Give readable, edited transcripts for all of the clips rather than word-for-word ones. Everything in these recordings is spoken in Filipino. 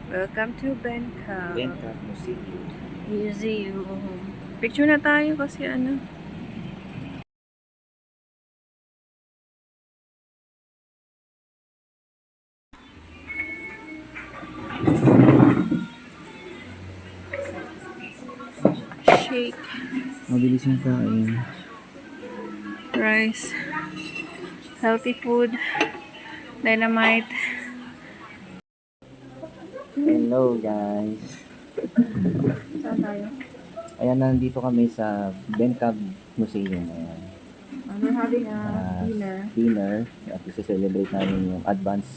Welcome to Bangkok Bangkok Museum. Museum. Picture na tayo kasi ano. Shake. Mabilis yung kain. Rice. Healthy food. Dynamite. Hello guys. Saan tayo? Ayan, nandito kami sa Bangkok Museum. Ayan. We're having a Dinner. At celebrate namin yung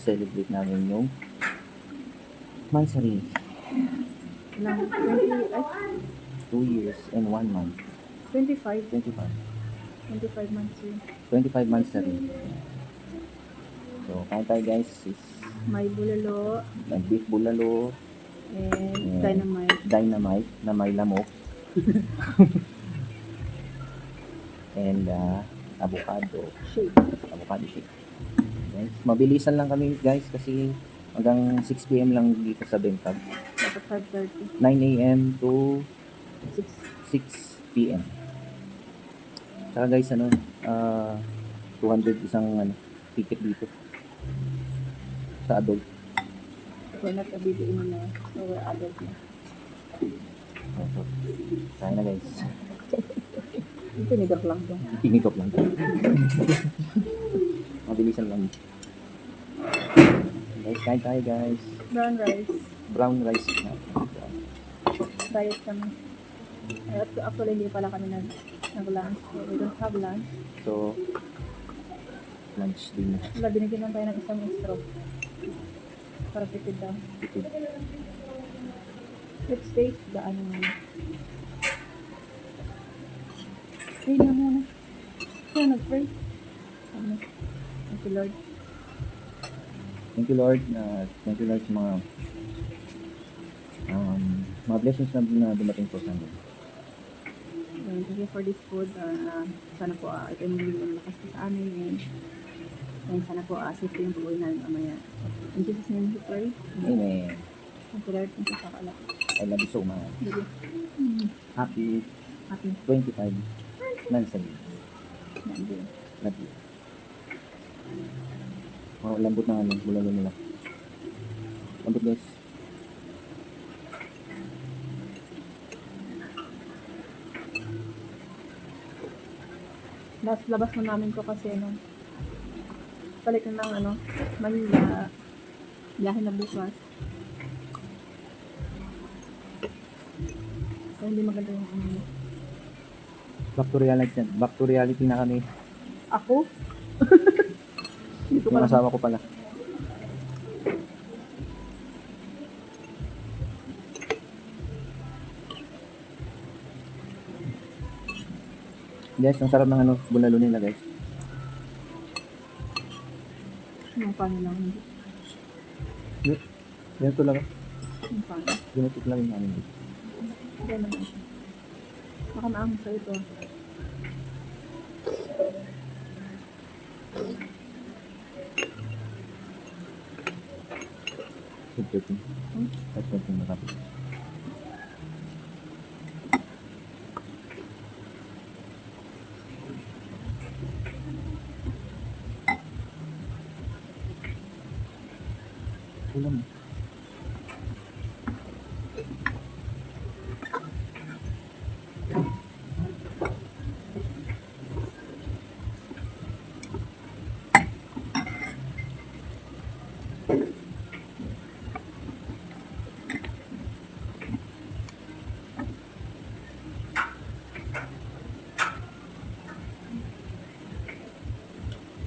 celebrate namin yung monthsary. Ilang? 2 years and 1 month. 25 months yun. 25 monthsary. So, kain tayo guys. May bulalo. May beef bulalo. And Dynamite na may lamok. And avocado shake. Guys, mabilisan lang kami guys kasi hanggang 6 PM lang dito sa Bangkok. Dapat 5:30. 9 AM to 6 PM. Saka guys, 200 isang ticket dito sa adult. We're not a baby anymore. So we're adult na. So, kaya na guys. Tinidok lang to. Tinidok lang. Mabilisan lang. Guys, kain tayo guys. Brown rice na. Diet kami. Actually, hindi pala kami nag-lunch. So, we don't have lunch. So, lunch din. Wala, binigyan lang tayo ng isang straw. Para tipid daw. Let's taste the ano muna. Pray na muna. Kaya nag-pray. Thank you, Lord. Thank you Lord. Thank you Lord sa mga blessings na dumating po sa amin. Thank you for this food. Sana po ito yung magiging lakas po sa amin. And sana po safety yung pag-uwi namin mamaya. In Jesus' name we pray. Amen. Thank you Lord. Thank you sa kala. I love you so much. Happy 25 monthsary. Love you. Lambot ng bulalo nila. Lambot guys. Labas na namin to kasi balik na ng Manila. Biyahe na bukas. So, hindi maganda yung Back to reality na kami. Ako? Yung asawa ko pala. Guys, ang sarap ng bulalo nila guys. Yung paano lang. Ganito lang. Yung paano. Ganito lang yung amin. Hindi naman siya. Baka maahon sa ito. That's makapit. Ulam.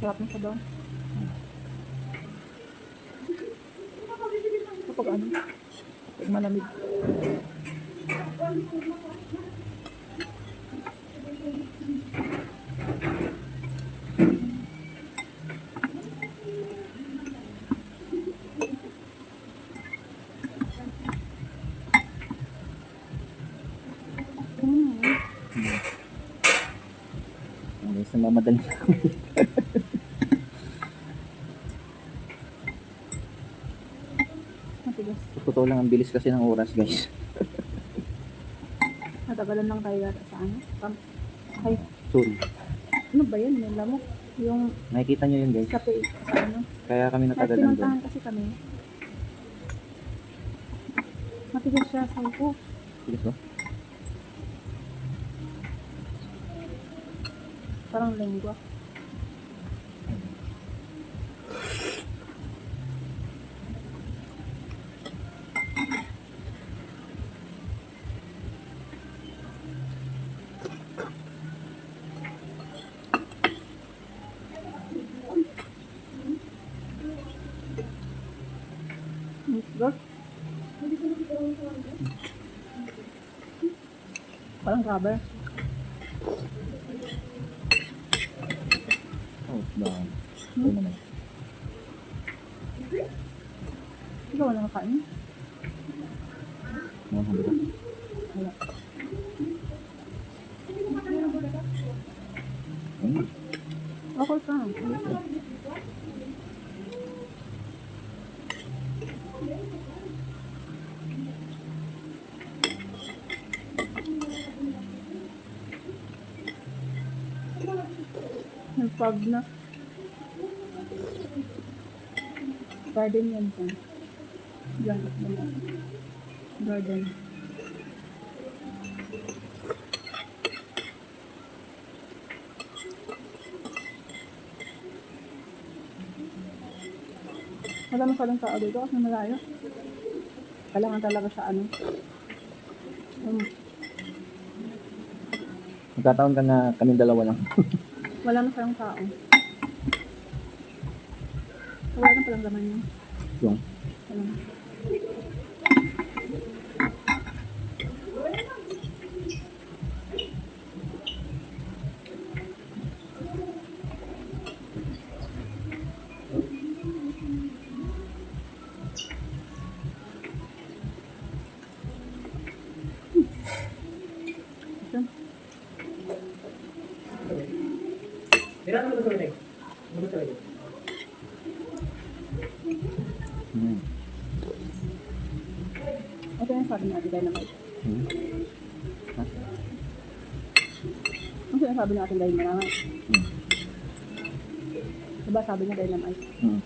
Sarap na siya doon. Kapag kapag malamig. Guys, namamadali kami. Matigas. Totoo lang, ang bilis kasi ng oras, guys. Natagalan lang tayo yata sa ano. Ay, Sorry. ano ba yan? Yung lamok. Yung Nakikita nyo yun, guys. sa ano. Kaya kami Kahit natagalan doon. pinuntahan kasi kami. Matigas siya sa upo. Bilis ba? Parang lengua. Good. Parang rubber. Oh, ba? Ito naman. Ikaw wala makain? Mga handa. Wala. Okay ka. Nagpag na. Garden yan dyan. Yan. Garden. Wala masyadong tao dito kasi malayo. Kailangan talaga sa ano. Magkataon ka na kaming dalawa lang. Wala masyadong tao. Wala na palang laman yun. Yung. Wala na. Hmm. Ito yung sabi natin dynamite. Hmm. Ha? Ang sinasabi natin dynamite. Hmm. Diba sabi niya dynamite? Hmm.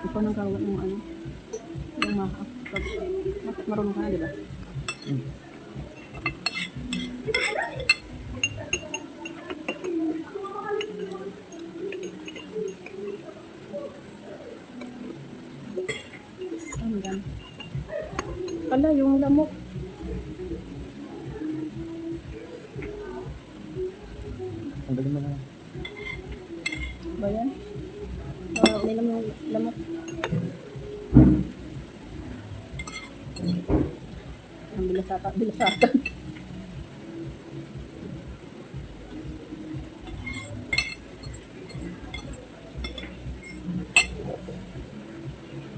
Ikaw nang kawat ng ano. Yung marunong ka na, diba? Hmm. Ano yan? Kala, yung lamok. Ang galing mo na. Ba yan? Uminom yung lamok. Ang bilasatan.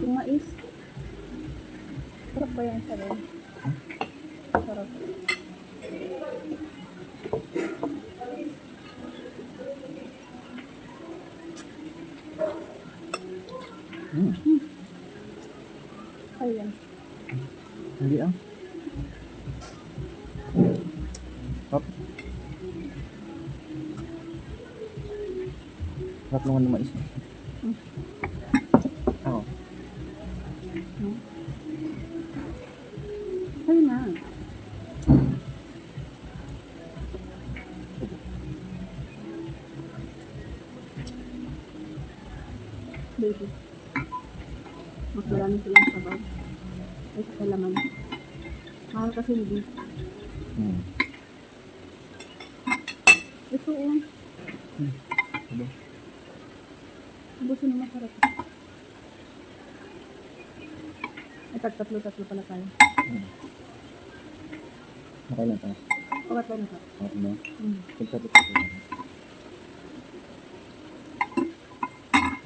Yung mais. Sarap ba yan sa rin? Sarap. Hmm. Ayan. Hindi ah. Hop. Harap naman ng mais. Oo. Ayun na. Baby. Mas marami silang sabaw. Ay, sa laman. Mahal kasi hindi. Hmm. Ito oh. Ano? Gusto na masarap. Ay, tatlo pala tayo. Hmm. Okay lang tayo. Pakat lang ka. Okay na. Hmm. Pagsabi ko.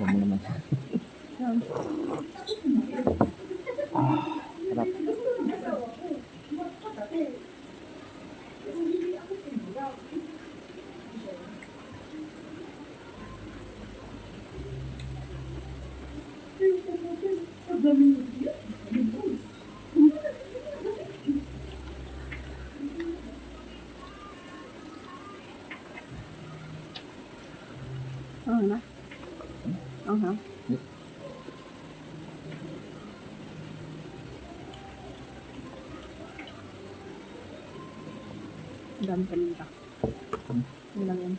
Huwag mo naman. Yan. Sarap. Ano na? Aha. Ang dami paninda. Yun lang yan.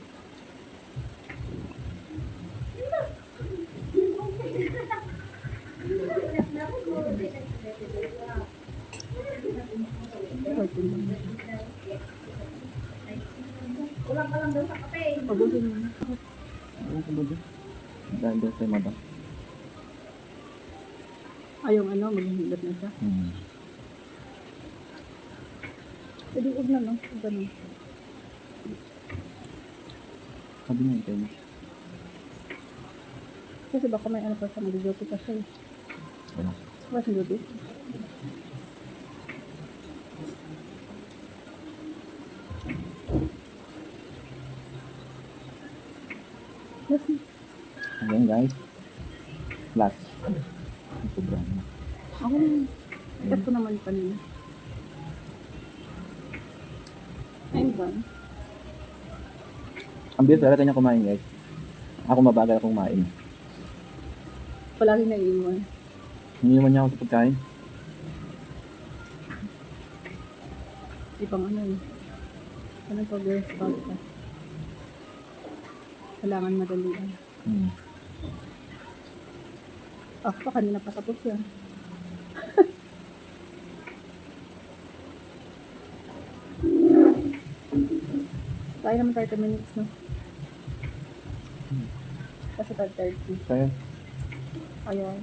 Kulang ka lang daw sa kape. Pabusin mo. Ano ka ba dyan? Dahil doon kay madam. Yung ano, maghihilot na siya. Pwede huwag na, no? Huwag ganun. Sabi niya, ito yun. Kasi baka may ano pa siya, mag-duty pa siya. Ano? What's yung duty? Yes. Ayan guys. Last. Sobrang na. Ako naman. Ikat ko naman kanina. I'm done. Ang bilis talaga niya kumain guys. Ako mabagal akong kumain. Palagi naiiwan. Hindi naman niya ako sa pagkain. Di pang ano eh. Anong progress podcast? Kailangan madalian. Pa kanina pa tapos yan. Kaya naman 30 minutes, no? Kasi 30. Kaya, Ayan.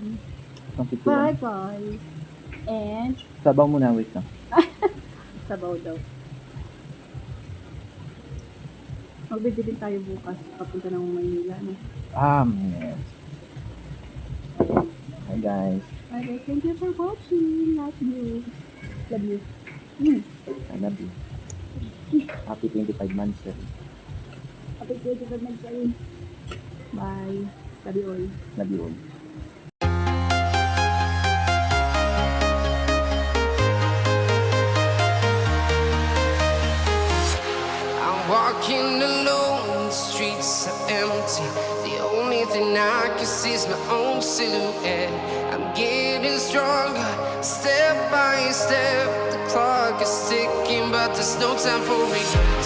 ang pito Bye, lang. guys. And, Sabaw muna, wait lang. sabaw daw. Magbibili din tayo bukas papunta ng Maynila, no? Yes. Hi guys. Okay, thank you for watching. Love you. Love you. I love you. Happy 25 months sir. Happy 25 months sa'yo. Bye. Love you all. Love you all. I'm walking alone, the streets are empty. The only thing I can see is my own silhouette. I'm getting stronger, step by step. The clock is ticking, but there's no time for regret.